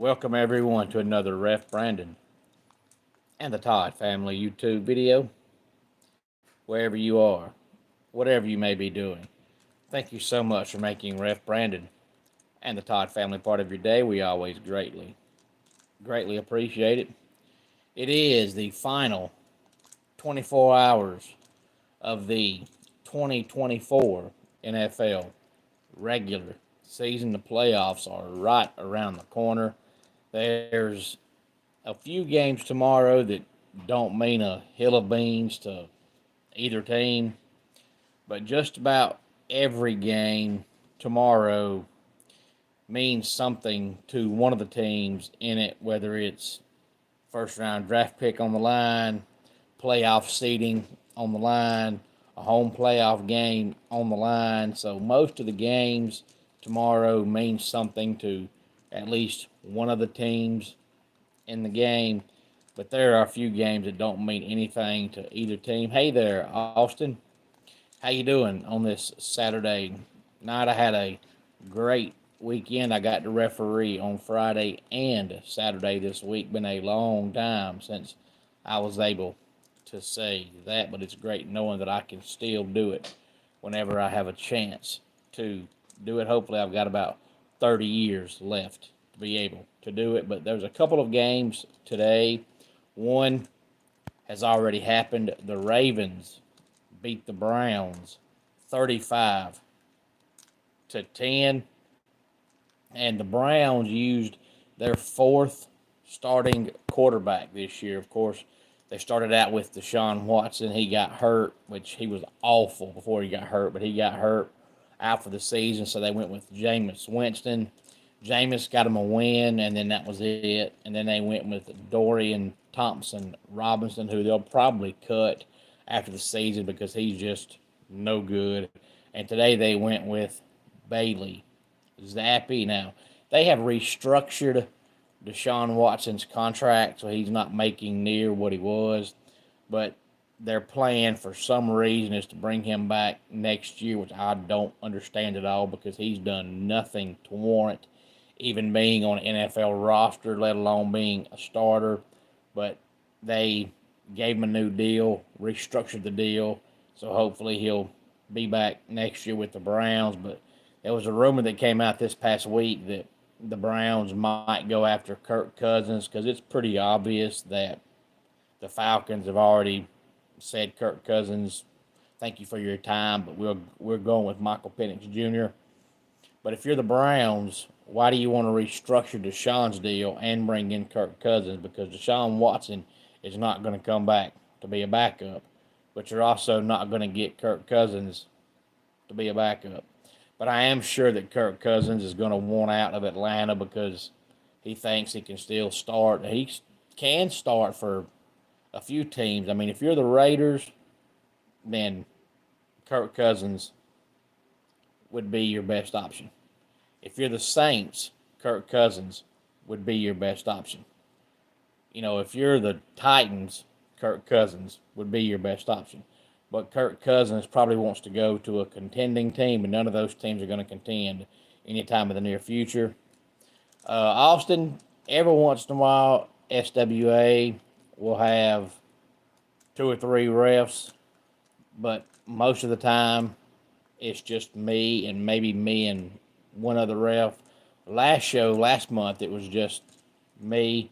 Welcome everyone to another Ref Brandon and the Todd family YouTube video. Wherever you are, whatever you may be doing, thank you so much for making Ref Brandon and the Todd family part of your day. We always greatly appreciate it. It is the final 24 hours of the 2024 NFL regular season. The playoffs are right around the corner. There's a few games tomorrow that don't mean a hill of beans to either team, but just about every game tomorrow means something to one of the teams in it, whether it's first round draft pick on the line, playoff seeding on the line, a home playoff game on the line. So most of the games tomorrow means something to at least one of the teams in the game, but there are a few games that don't mean anything to either team. Hey there, Austin. How you doing on this Saturday night? I had a great weekend. I got to referee on Friday and Saturday this week. Been a long time since I was able to say that, but it's great knowing that I can still do it whenever I have a chance to do it. Hopefully, I've got about 30 years left to be able to do it. But there's a couple of games today. One has already happened. The Ravens beat the Browns 35-10, and the Browns used their fourth starting quarterback this year. Of course, they started out with Deshaun Watson. He got hurt, which he was awful before he got hurt, but he got hurt out for the season, so they went with Jameis Winston. Jameis got him a win, and then that was it. And then they went with Dorian Thompson-Robinson, who they'll probably cut after the season because he's just no good. And today they went with Bailey Zappi. Now, they have restructured Deshaun Watson's contract, so he's not making near what he was. But their plan, for some reason, is to bring him back next year, which I don't understand at all because he's done nothing to warrant even being on an NFL roster, let alone being a starter. But they gave him a new deal, restructured the deal, so hopefully he'll be back next year with the Browns. But there was a rumor that came out this past week that the Browns might go after Kirk Cousins because it's pretty obvious that the Falcons have already said, Kirk Cousins, thank you for your time, but we're going with Michael Penix Jr. But if you're the Browns, why do you want to restructure Deshaun's deal and bring in Kirk Cousins? Because Deshaun Watson is not going to come back to be a backup, but you're also not going to get Kirk Cousins to be a backup. But I am sure that Kirk Cousins is going to want out of Atlanta because he thinks he can still start. He can start for a few teams. I mean, if you're the Raiders, then Kirk Cousins would be your best option. If you're the Saints, Kirk Cousins would be your best option. You know, if you're the Titans, Kirk Cousins would be your best option. But Kirk Cousins probably wants to go to a contending team, and none of those teams are going to contend anytime in the near future. Austin, every once in a while, SWA will have two or three refs, but most of the time, it's just me and maybe me and one other ref. Last month, it was just me.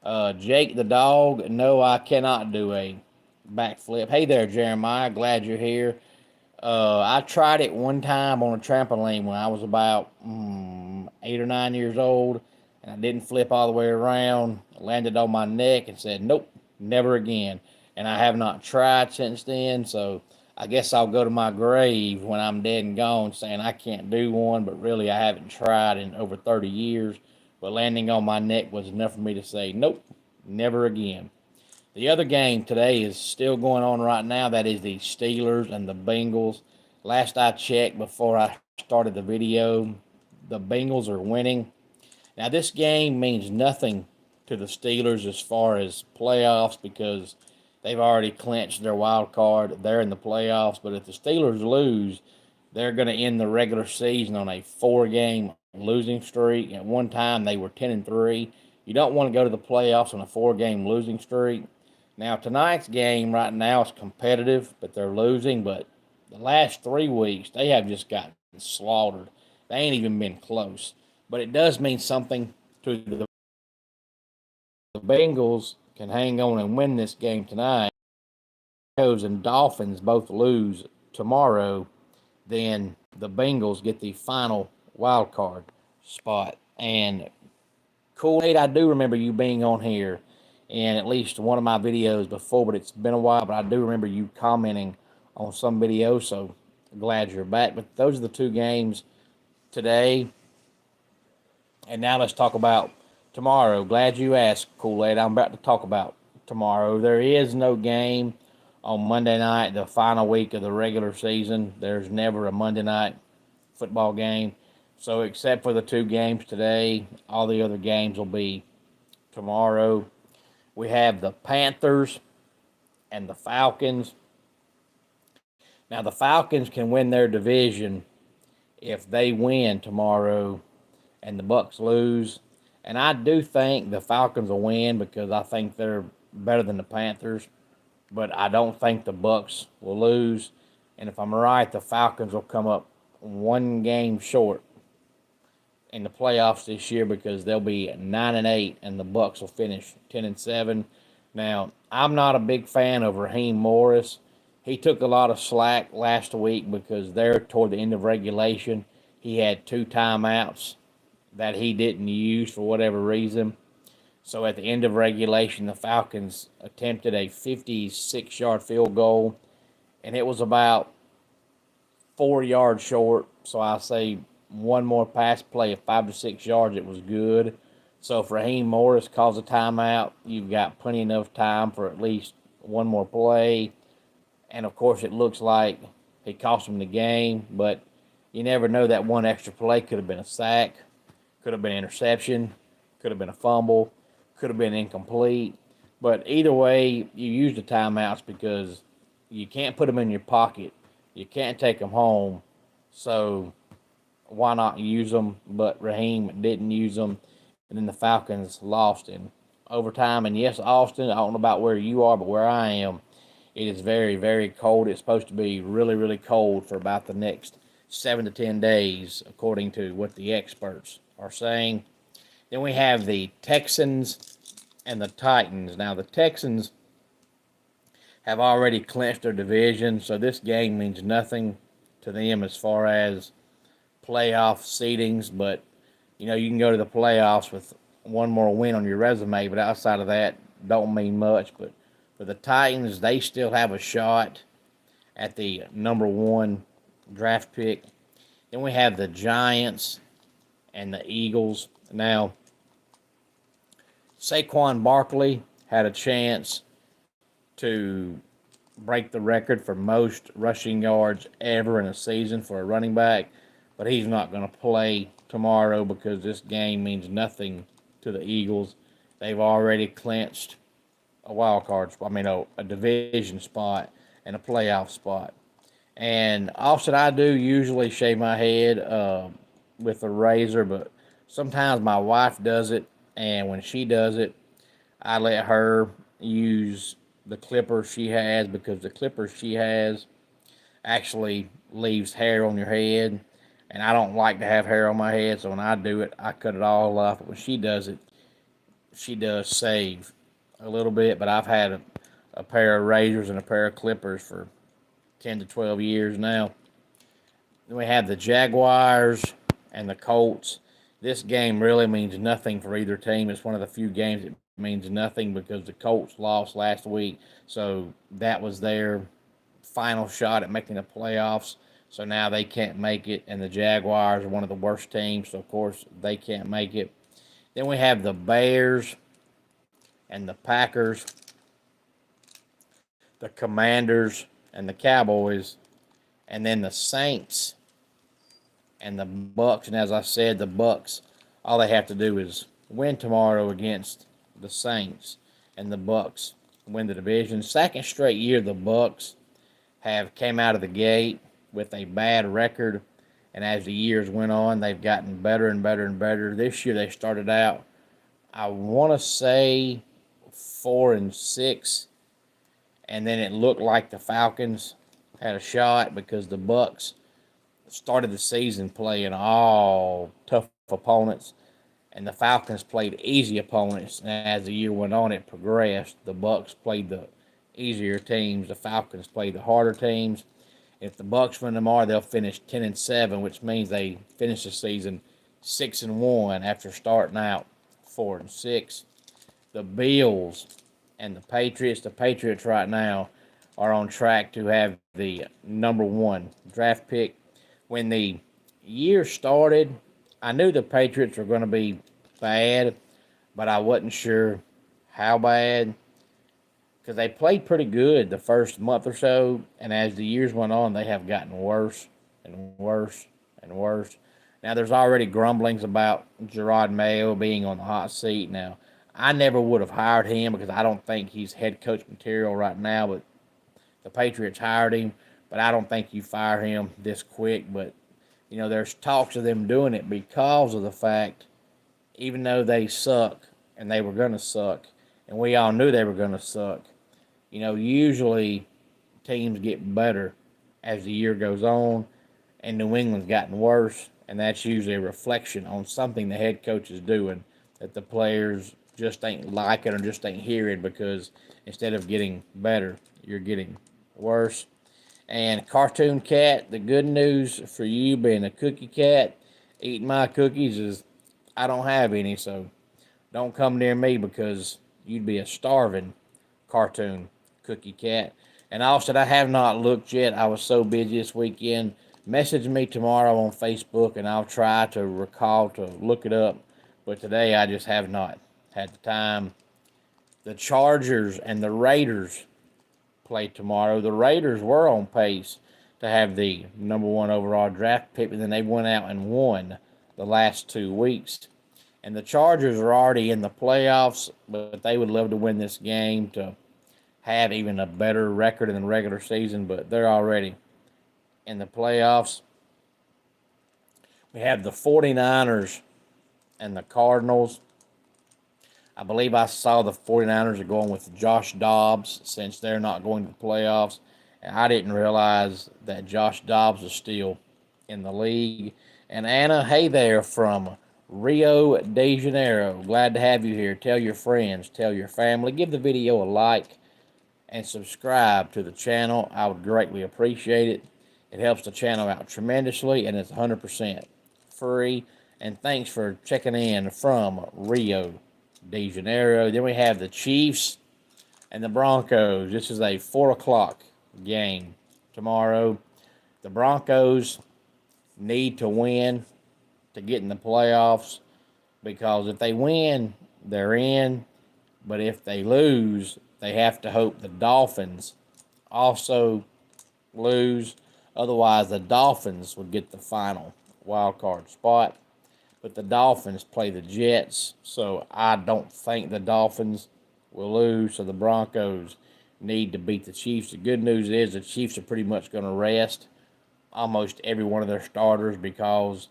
Jake the dog, no, I cannot do a backflip. Hey there, Jeremiah, glad you're here. I tried it one time on a trampoline when I was about 8 or 9 years old, and I didn't flip all the way around. I landed on my neck and said, nope, never again. And I have not tried since then, so I guess I'll go to my grave when I'm dead and gone saying I can't do one, but really I haven't tried in over 30 years. But landing on my neck was enough for me to say, nope, never again. The other game today is still going on right now. That is the Steelers and the Bengals. Last I checked before I started the video, the Bengals are winning. Now, this game means nothing to the Steelers as far as playoffs because they've already clinched their wild card. They're in the playoffs. But if the Steelers lose, they're going to end the regular season on a 4-game losing streak. At one time, they were 10-3. You don't want to go to the playoffs on a 4-game losing streak. Now, tonight's game right now is competitive, but they're losing. But the last 3 weeks, they have just gotten slaughtered. They ain't even been close. But it does mean something to the Bengals can hang on and win this game tonight. Broncos and Dolphins both lose tomorrow, then the Bengals get the final wild card spot. And Kool-Aid, I do remember you being on here in at least one of my videos before, but it's been a while. But I do remember you commenting on some videos, so glad you're back. But those are the two games today. And now let's talk about tomorrow. Glad you asked, Kool-Aid. I'm about to talk about tomorrow. There is no game on Monday night, the final week of the regular season. There's never a Monday night football game. So except for the two games today, all the other games will be tomorrow. We have the Panthers and the Falcons. Now, the Falcons can win their division if they win tomorrow and the Bucs lose. And I do think the Falcons will win because I think they're better than the Panthers. But I don't think the Bucs will lose. And if I'm right, the Falcons will come up one game short in the playoffs this year because they'll be 9-8 and the Bucs will finish 10-7. Now, I'm not a big fan of Raheem Morris. He took a lot of slack last week because there toward the end of regulation, he had 2 timeouts that he didn't use for whatever reason. So at the end of regulation, the Falcons attempted a 56-yard field goal, and it was about 4 yards short. So I say one more pass play of 5 to 6 yards, it was good. So if Raheem Morris calls a timeout, you've got plenty enough time for at least one more play. And, of course, it looks like he cost him the game, but you never know. That one extra play could have been a sack, could have been an interception, could have been a fumble, could have been incomplete. But either way, you use the timeouts because you can't put them in your pocket. You can't take them home. So why not use them? But Raheem didn't use them. And then the Falcons lost in overtime. And yes, Austin, I don't know about where you are, but where I am, it is very, very cold. It's supposed to be really, really cold for about the next 7 to 10 days, according to what the experts are saying. Then we have the Texans and the Titans. Now, the Texans have already clinched their division, so this game means nothing to them as far as playoff seedings. But, you know, you can go to the playoffs with one more win on your resume, but outside of that, don't mean much. But for the Titans, they still have a shot at the number 1 draft pick. Then we have the Giants and the Eagles. Now, Saquon Barkley had a chance to break the record for most rushing yards ever in a season for a running back, but he's not going to play tomorrow because this game means nothing to the Eagles. They've already clinched a wild card spot, a division spot and a playoff spot. And Austin, I do usually shave my head with a razor, but sometimes my wife does it, and when she does it, I let her use the clipper she has because the clipper she has actually leaves hair on your head, and I don't like to have hair on my head, so when I do it, I cut it all off. But when she does it, she does save a little bit, but I've had a pair of razors and a pair of clippers for 10 to 12 years now. Then we have the Jaguars and the Colts. This game really means nothing for either team. It's one of the few games that means nothing because the Colts lost last week, so that was their final shot at making the playoffs. So now they can't make it, and the Jaguars are one of the worst teams, so of course they can't make it. Then we have the Bears and the Packers, the Commanders and the Cowboys, and then the Saints and the Bucs. And as I said, the Bucs, all they have to do is win tomorrow against the Saints, and the Bucs win the division. Second straight year the Bucs have came out of the gate with a bad record, And as the years went on, they've gotten better and better and better. This year they started out, I want to say, 4-6, and then it looked like the Falcons had a shot because the Bucks started the season playing all tough opponents, and the Falcons played easy opponents. And as the year went on, it progressed. The Bucks played the easier teams. The Falcons played the harder teams. If the Bucks win tomorrow, they'll finish 10-7, which means they finish the season 6-1 after starting out 4-6. The Bills and the Patriots. The Patriots right now are on track to have the number 1 draft pick. When the year started, I knew the Patriots were going to be bad, but I wasn't sure how bad, because they played pretty good the first month or so, and as the years went on, they have gotten worse and worse and worse. Now, there's already grumblings about Gerard Mayo being on the hot seat. Now, I never would have hired him because I don't think he's head coach material right now, but the Patriots hired him, but I don't think you fire him this quick. But, there's talks of them doing it because of the fact, even though they suck, and they were going to suck, and we all knew they were going to suck, usually teams get better as the year goes on, and New England's gotten worse, and that's usually a reflection on something the head coach is doing that the players just ain't liking or just ain't hearing, because instead of getting better, you're getting worse. And Cartoon Cat, the good news for you being a cookie cat, eating my cookies, is I don't have any, so don't come near me because you'd be a starving cartoon cookie cat. And also, I have not looked yet. I was so busy this weekend. Message me tomorrow on Facebook, and I'll try to recall to look it up. But today, I just have not had the time. The Chargers and the Raiders play tomorrow. The Raiders were on pace to have the number 1 overall draft pick, and then they went out and won the last 2 weeks. And the Chargers are already in the playoffs, but they would love to win this game to have even a better record in the regular season, but they're already in the playoffs. We have the 49ers and the Cardinals. I believe I saw the 49ers are going with Josh Dobbs since they're not going to the playoffs. And I didn't realize that Josh Dobbs is still in the league. And Anna, hey there from Rio de Janeiro. Glad to have you here. Tell your friends, tell your family. Give the video a like and subscribe to the channel. I would greatly appreciate it. It helps the channel out tremendously, and it's 100% free. And thanks for checking in from Rio de Janeiro. Then we have the Chiefs and the Broncos. This is a 4 o'clock game tomorrow. The Broncos need to win to get in the playoffs, because if they win, they're in. But if they lose, they have to hope the Dolphins also lose. Otherwise, the Dolphins would get the final wild card spot. But the Dolphins play the Jets, so I don't think the Dolphins will lose. So the Broncos need to beat the Chiefs. The good news is the Chiefs are pretty much going to rest almost every one of their starters because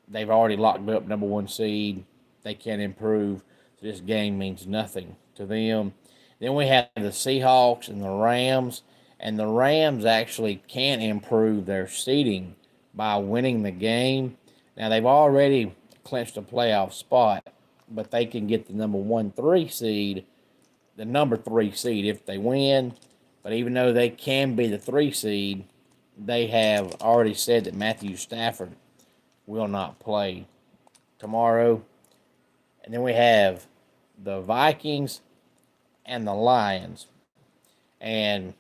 they've already locked up number 1 seed. They can't improve. So this game means nothing to them. Then we have the Seahawks and the Rams. And the Rams actually can improve their seeding by winning the game. Now, they've already clinched a playoff spot, but they can get the number 3 seed if they win. But even though they can be the 3 seed, they have already said that Matthew Stafford will not play tomorrow. And then we have the Vikings and the Lions. And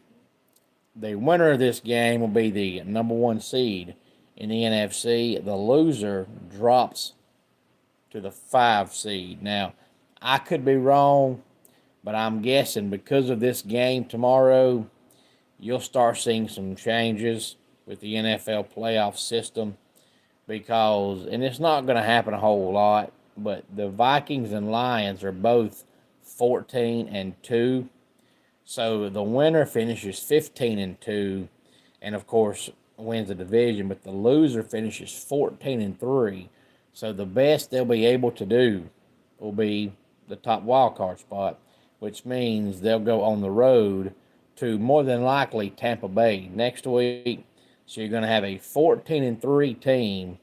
the winner of this game will be the number 1 seed in the NFC. The loser drops to the 5 seed. Now, I could be wrong, but I'm guessing because of this game tomorrow, you'll start seeing some changes with the NFL playoff system and it's not going to happen a whole lot, but the Vikings and Lions are both 14-2. So the winner finishes 15-2. And of course, wins the division, but the loser finishes 14-3. So the best they'll be able to do will be the top wild card spot, which means they'll go on the road to more than likely Tampa Bay next week. So you're going to have a 14-3 team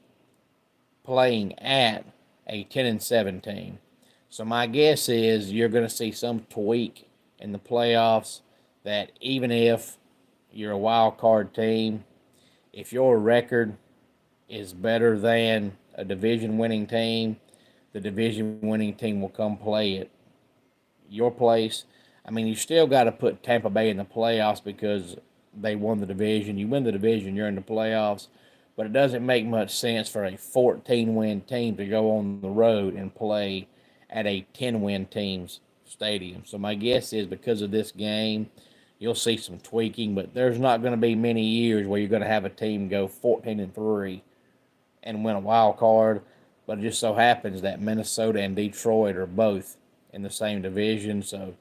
playing at a 10-7 team. So my guess is you're going to see some tweak in the playoffs that even if you're a wild card team, if your record is better than a division winning team, the division winning team will come play at your place. I mean, you still got to put Tampa Bay in the playoffs because they won the division. You win the division, you're in the playoffs. But it doesn't make much sense for a 14-win team to go on the road and play at a 10-win team's stadium. So my guess is because of this game, you'll see some tweaking, but there's not going to be many years where you're going to have a team go 14-3 and win a wild card. But it just so happens that Minnesota and Detroit are both in the same division, so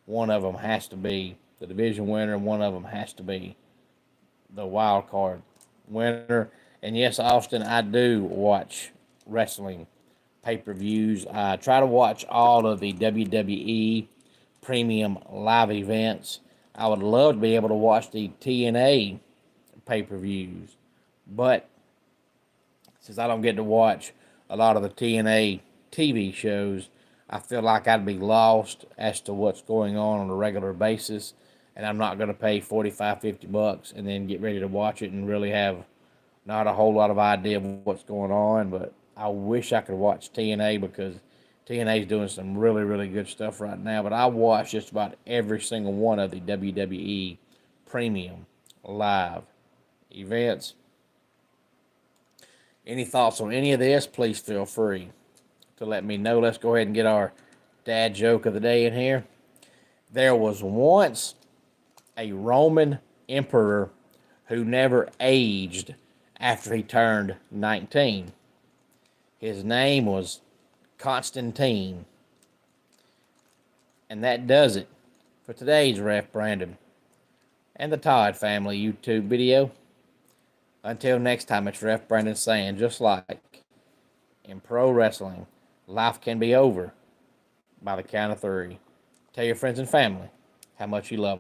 one of them has to be the division winner, and one of them has to be the wild card winner. And yes, Austin, I do watch wrestling pay-per-views. I try to watch all of the WWE premium live events. I would love to be able to watch the TNA pay-per-views, but since I don't get to watch a lot of the TNA TV shows, I feel like I'd be lost as to what's going on a regular basis, and I'm not going to pay $45-50 and then get ready to watch it and really have not a whole lot of idea of what's going on. But I wish I could watch TNA because TNA is doing some really, really good stuff right now. But I watch just about every single one of the WWE premium live events. Any thoughts on any of this, please feel free to let me know. Let's go ahead and get our dad joke of the day in here. There was once a Roman emperor who never aged after he turned 19. His name was Constantine. And that does it for today's Ref Brandon and the Todd Family YouTube video. Until next time, it's Ref Brandon saying, just like in pro wrestling, life can be over by the count of 3. Tell your friends and family how much you love them.